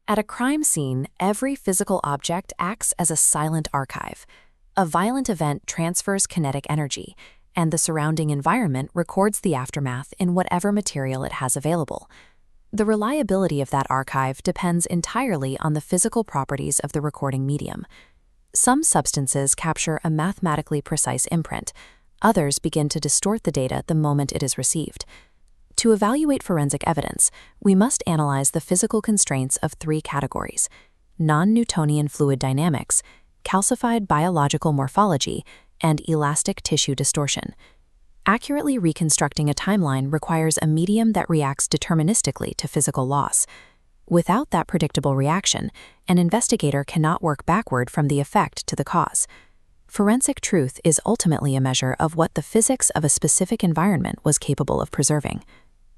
At a crime scene, every physical object acts as a silent archive. A violent event transfers kinetic energy, and the surrounding environment records the aftermath in whatever material it has available. The reliability of that archive depends entirely on the physical properties of the recording medium. Some substances capture a mathematically precise imprint. Others begin to distort the data the moment it is received. To evaluate forensic evidence, we must analyze the physical constraints of three categories: non-Newtonian fluid dynamics, calcified biological morphology, and elastic tissue distortion. Accurately reconstructing a timeline requires a medium that reacts deterministically to physical loss. Without that predictable reaction, an investigator cannot work backward from the effect to the cause. Forensic truth is ultimately a measure of what the physics of a specific environment was capable of preserving.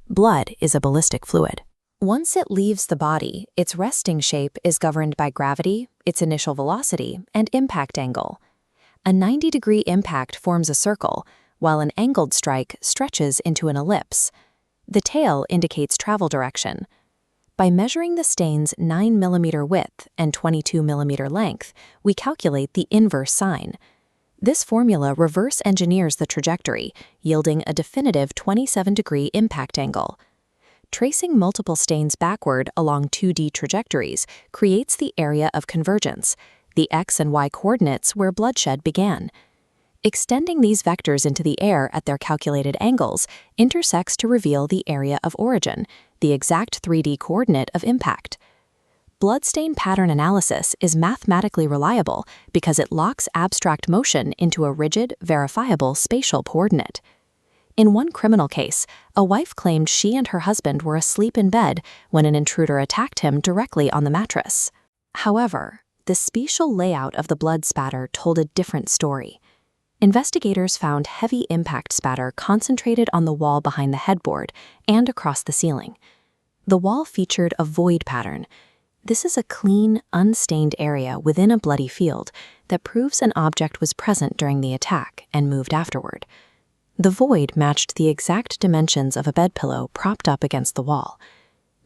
Blood is a ballistic fluid. Once it leaves the body, its resting shape is governed by gravity, its initial velocity, and impact angle. A 90-degree impact forms a circle, while an angled strike stretches into an ellipse. The tail indicates travel direction. By measuring the stain's 9 mm width and 22 mm length, we calculate the inverse sign. This formula reverse engineers the trajectory, yielding a definitive 27-degree impact angle. Tracing multiple stains backward along 2D trajectories creates the area of convergence, the x and y coordinates where bloodshed began. Extending these vectors into the air at their calculated angles intersects to reveal the area of origin, the exact 3D coordinate of impact. Bloodstain pattern analysis is mathematically reliable because it locks abstract motion into a rigid, verifiable spatial coordinate. In one criminal case, a wife claimed she and her husband were asleep in bed when an intruder attacked him directly on the mattress. However, the spatial layout of the blood spatter told a different story. Investigators found heavy impact spatter concentrated on the wall behind the headboard and across the ceiling. The wall featured a void pattern. This is a clean, unstained area within a bloody field that proves an object was present during the attack and moved afterward. The void matched the exact dimensions of a bedpillow propped up against the wall.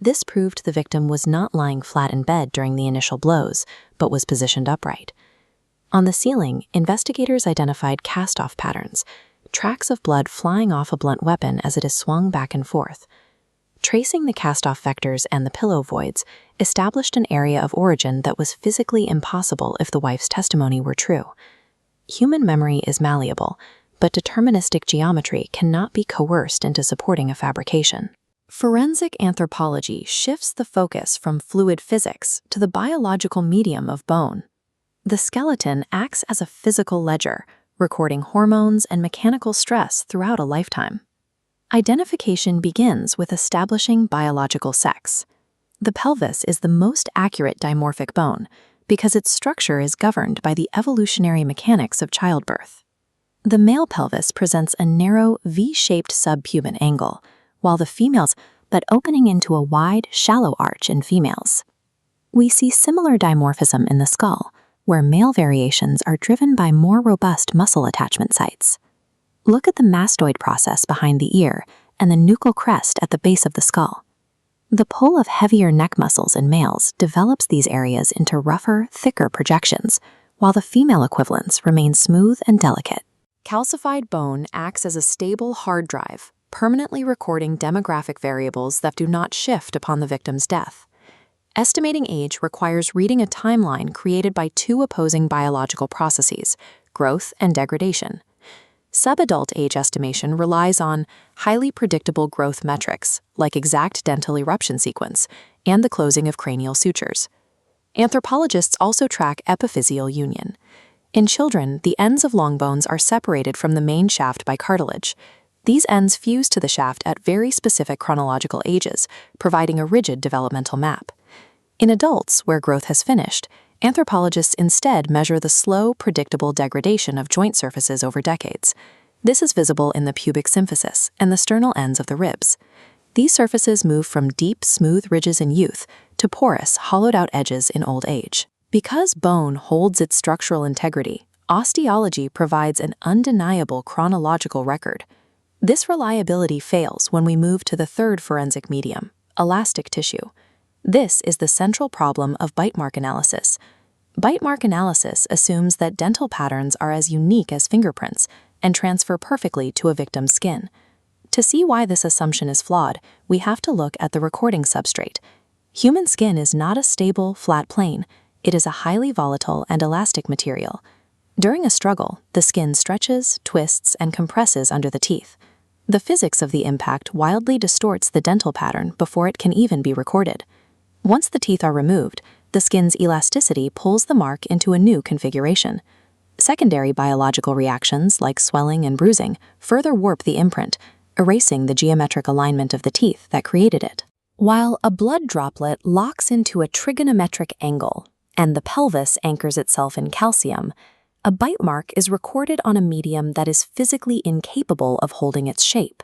This proved the victim was not lying flat in bed during the initial blows, but was positioned upright. On the ceiling, investigators identified cast-off patterns, tracks of blood flying off a blunt weapon as it is swung back and forth. Tracing the cast-off vectors and the pillow voids established an area of origin that was physically impossible if the wife's testimony were true. Human memory is malleable, but deterministic geometry cannot be coerced into supporting a fabrication. Forensic anthropology shifts the focus from fluid physics to the biological medium of bone. The skeleton acts as a physical ledger, recording hormones and mechanical stress throughout a lifetime. Identification begins with establishing biological sex. The pelvis is the most accurate dimorphic bone because its structure is governed by the evolutionary mechanics of childbirth. The male pelvis presents a narrow V-shaped subpubic angle, while the female's but opening into a wide, shallow arch in females. We see similar dimorphism in the skull, where male variations are driven by more robust muscle attachment sites. Look at the mastoid process behind the ear and the nuchal crest at the base of the skull. The pull of heavier neck muscles in males develops these areas into rougher, thicker projections, while the female equivalents remain smooth and delicate. Calcified bone acts as a stable hard drive, permanently recording demographic variables that do not shift upon the victim's death. Estimating age requires reading a timeline created by two opposing biological processes, growth and degradation. Subadult age estimation relies on highly predictable growth metrics, like exact dental eruption sequence and the closing of cranial sutures. Anthropologists also track epiphyseal union. In children, the ends of long bones are separated from the main shaft by cartilage. These ends fuse to the shaft at very specific chronological ages, providing a rigid developmental map. In adults, where growth has finished, anthropologists instead measure the slow, predictable degradation of joint surfaces over decades. This is visible in the pubic symphysis and the sternal ends of the ribs. These surfaces move from deep, smooth ridges in youth to porous, hollowed-out edges in old age. Because bone holds its structural integrity, osteology provides an undeniable chronological record. This reliability fails when we move to the third forensic medium, elastic tissue. This is the central problem of bite mark analysis. Bite mark analysis assumes that dental patterns are as unique as fingerprints and transfer perfectly to a victim's skin. To see why this assumption is flawed, we have to look at the recording substrate. Human skin is not a stable, flat plane. It is a highly volatile and elastic material. During a struggle, the skin stretches, twists, and compresses under the teeth. The physics of the impact wildly distorts the dental pattern before it can even be recorded. Once the teeth are removed, the skin's elasticity pulls the mark into a new configuration. Secondary biological reactions like swelling and bruising further warp the imprint, erasing the geometric alignment of the teeth that created it. While a blood droplet locks into a trigonometric angle and the pelvis anchors itself in calcium, a bite mark is recorded on a medium that is physically incapable of holding its shape.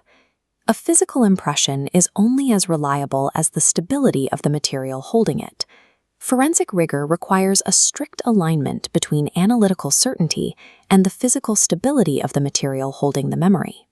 A physical impression is only as reliable as the stability of the material holding it. Forensic rigor requires a strict alignment between analytical certainty and the physical stability of the material holding the memory.